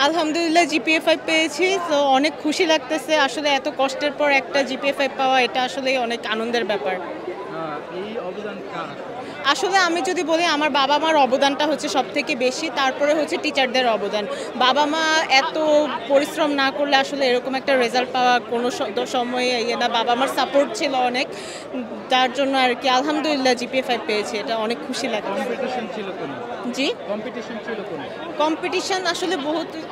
আলহামদুলিল্লাহ জিপিএ 5 পেয়েছি, তো অনেক খুশি লাগতেছে। আসলে এত কষ্টের পর একটা জিপিএ 5 পাওয়া, এটা আসলে অনেক আনন্দের ব্যাপার। এই অবদান কার? আসলে আমি যদি বলি, আমার বাবা মার অবদানটা হচ্ছে সবথেকে বেশি, তারপরে হচ্ছে টিচারদের অবদান। বাবা মা এত পরিশ্রম না করলে আসলে এরকম একটা রেজাল্ট পাওয়া কোনো সময়ে ইয়ে না। বাবা মার সাপোর্ট ছিল অনেক, যার জন্য আর কি আলহামদুলিল্লাহ জিপিএ 5 পেয়েছি, এটা অনেক খুশি লাগে। কম্পিটিশন ছিল কোন? জি, কম্পিটিশন ছিল কোন? কম্পিটিশন আসলে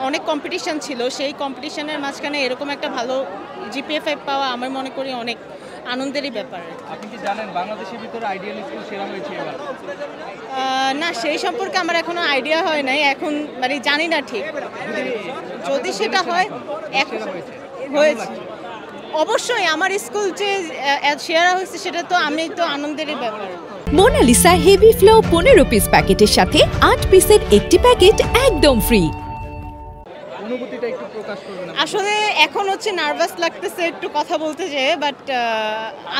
অনেক কম্পিটিশন ছিল। সেই কম্পিটিশনের মাঝখানে এরকম একটা ভালো জিপিএ 5 পাওয়া আমি মনে করি অনেক আনন্দেরই ব্যাপার। আপনি কি জানেন বাংলাদেশের ভিতরে আইডিয়াল স্কুল সেরা হয়েছে এবার? না, সেই সম্পর্কে আমার এখনো আইডিয়া হয় নাই, এখন মানে জানি না ঠিক। যদি সেটা হয়, এখন হয়েছে অবশ্যই আমার স্কুল যে সেরা হয়েছে, সেটা তো আমি তো আনন্দেরই ব্যাপার। মোনালিসা হেভি ফ্লো 15 পিস প্যাকেটের সাথে 8 পিসের একটি প্যাকেট একদম ফ্রি। অনুভূতিটা একটু প্রকাশ করবেন? আসলে এখন হচ্ছে নার্ভাস লাগতেছে একটু কথা বলতে যেয়ে, বাট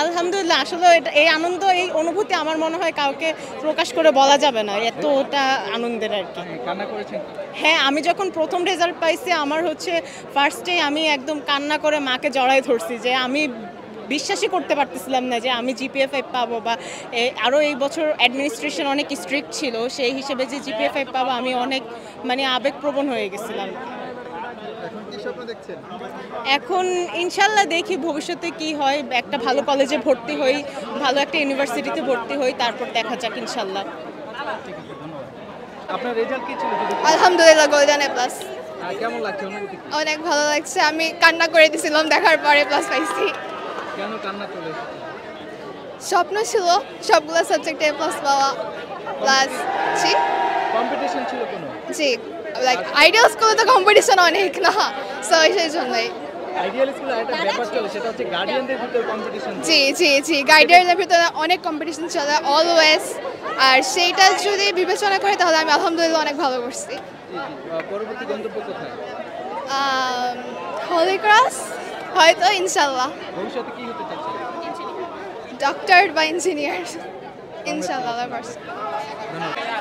আলহামদুলিল্লাহ আসলে এই আনন্দ, এই অনুভূতি আমার মনে হয় কাউকে প্রকাশ করে বলা যাবে না, এতটা আনন্দের আর কি। কান্না করেছেন? হ্যাঁ, আমি যখন প্রথম রেজাল্ট পাইছি, আমার হচ্ছে ফার্স্টেই আমি একদম কান্না করে মাকে জড়ায় ধরছি, যে আমি বিশ্বাসই করতে পারতেছিলাম না যে আমি জিপিএ 5 পাবো, বা আরও এই বছর অ্যাডমিনিস্ট্রেশন অনেক স্ট্রিক্ট ছিল, সেই হিসেবে যে জিপিএ 5 পাবো আমি অনেক মানে আবেগপ্রবণ হয়ে গেছিলাম। এখন ইনশাল্লাহ দেখি ভবিষ্যতে কি হয়, একটা ভালো কলেজে ভর্তি হই, ভালো একটা ইউনিভার্সিটিতে ভর্তি হই, তারপর দেখা যাক ইনশাল্লাহ। আপনার রেজাল্ট কি ছিল? আলহামদুলিল্লাহ গোল্ডেন এ প্লাস। কেমন লাগছে অনুভূতি? অনেক ভালো লাগছে, আমি কান্না করে দিয়েছিলাম দেখার পরে প্লাস পাইছি। কেন কান্না চলে এসেছে? স্বপ্ন ছিল সবগুলো সাবজেক্টে এ প্লাস পাওয়া, প্লাস জি কম্পিটিশন ছিল কোনো? জি, লাইক আইডিয়াল স্কুলে তো কম্পিটিশন অনেক না, সো সেই জন্যই। আইডিয়াল স্কুলে একটা ব্যাপার চলে, সেটা হচ্ছে গার্ডিয়ানদের ভিতরে কম্পিটিশন। জি জি জি, গাইডারদের ভিতরে অনেক কম্পিটিশন চলে অলওয়েজ, আর সেইটা যদি বিবেচনা করে তাহলে আমি আলহামদুলিল্লাহ অনেক ভালো করছি। পরবর্তী গন্তব্য কোথায়? হলি ক্রস হয়তো, ইনশাল্লাহ। ভবিষ্যতে কি হতে চাচ্ছেন? ডক্টর বা ইঞ্জিনিয়ার, ইনশাল্লাহ।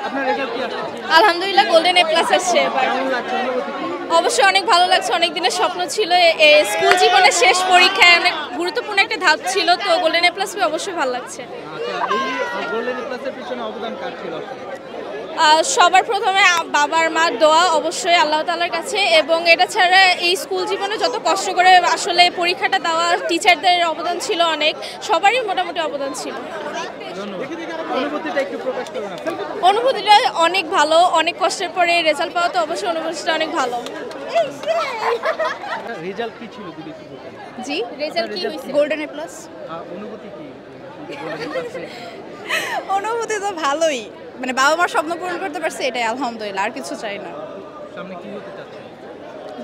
আপনার রেজাল্ট কি আসছে? আলহামদুলিল্লাহ গোল্ডেন এ প্লাস আসছে এবার। কেমন লাগছে অনুভূতি কি? অবশ্যই অনেক ভালো লাগছে, অনেক দিনের স্বপ্ন ছিল, স্কুল জীবনের শেষ পরীক্ষায় অনেক গুরুত্বপূর্ণ একটা ধাপ ছিল, তো গোল্ডেন এ প্লাস পেয়ে অবশ্যই ভালো লাগছে। আচ্ছা, এই গোল্ডেন এ প্লাসের পিছনে অবদান কার ছিল? সবার প্রথমে বাবার মার দোয়া অবশ্যই আল্লাহ তাআলার কাছে, এবং এটা ছাড়া এই স্কুল জীবনে যত কষ্ট করে আসলে পরীক্ষাটা দেওয়া, টিচারদের অবদান ছিল অনেক, সবারই মোটামুটি অবদান ছিল। অনুভূতিটা একটু প্রকাশ করবেন? অনুভূতিটা অনেক ভালো, অনেক কষ্টের পরে রেজাল্ট পাওয়া, তো অবশ্যই অনুভূতিটা অনেক ভালো। রেজাল্ট কি ছিল যদি একটু বলতেন? জি, রেজাল্ট কি হয়েছে? Golden A plus. অনুভূতি কি? অনুভূতি তো ভালোই, মানে বাবা মার স্বপ্ন পূরণ করতে পারছে, এটাই আলহামদুলিল্লাহ, আর কিছু চাই না। সামনে কি হতে চাচ্ছেন?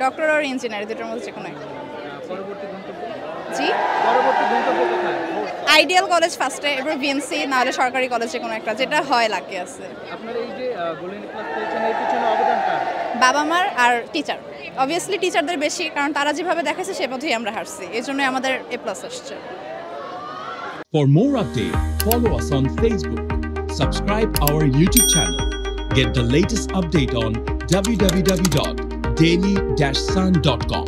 ডক্টর আর ইঞ্জিনিয়ার, দুটোর মধ্যে যে কোনো একটা। পরবর্তী গন্তব্য? জি, পরবর্তী গন্তব্য কোথায়? আইডিয়াল কলেজ ফার্স্টে, এরপর বিএনসি, নাহলে সরকারি কলেজ যে কোনো একটা, যেটা হয় লাকি আছে। আপনার এই যে গোল্ডেন প্লাস পেয়েছেন, এর পিছনে অবদান কার? বাবা মার আর টিচার, অবভিয়াসলি টিচারদের বেশি, কারণ তারা যেভাবে দেখাচ্ছে সে পথেই আমরা হারছি, এই জন্যই আমাদের এ প্লাস আসছে। For more updates, follow us on Facebook, subscribe our YouTube channel, get the latest update on www.daily-sun.com.